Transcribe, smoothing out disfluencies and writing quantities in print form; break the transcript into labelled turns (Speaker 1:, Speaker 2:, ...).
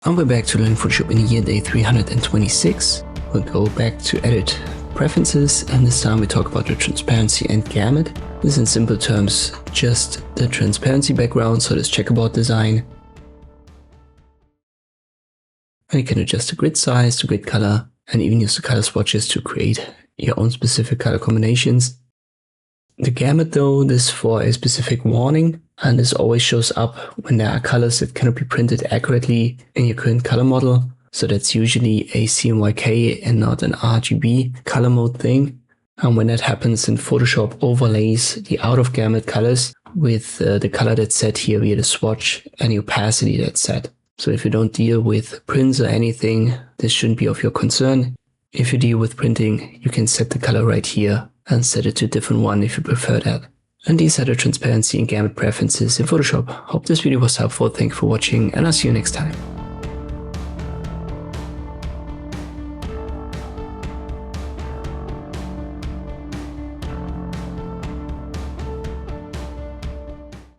Speaker 1: And we're back to learn Photoshop in year day 326. We'll go back to Edit Preferences, and this time we talk about the transparency and gamut. This is in simple terms just the transparency background, so this checkerboard design. And you can adjust the grid size, the grid color, and even use the color swatches to create your own specific color combinations. The gamut though, this is for a specific warning, and this always shows up when there are colors that cannot be printed accurately in your current color model. So that's usually a CMYK and not an RGB color mode thing. And when that happens, then Photoshop overlays the out of gamut colors with the color that's set here via the swatch and the opacity that's set. So if you don't deal with prints or anything, this shouldn't be of your concern. If you deal with printing, you can set the color right here and set it to a different one if you prefer that. And these are the transparency and gamut preferences in Photoshop. Hope this video was helpful. Thank you for watching, and I'll see you next time.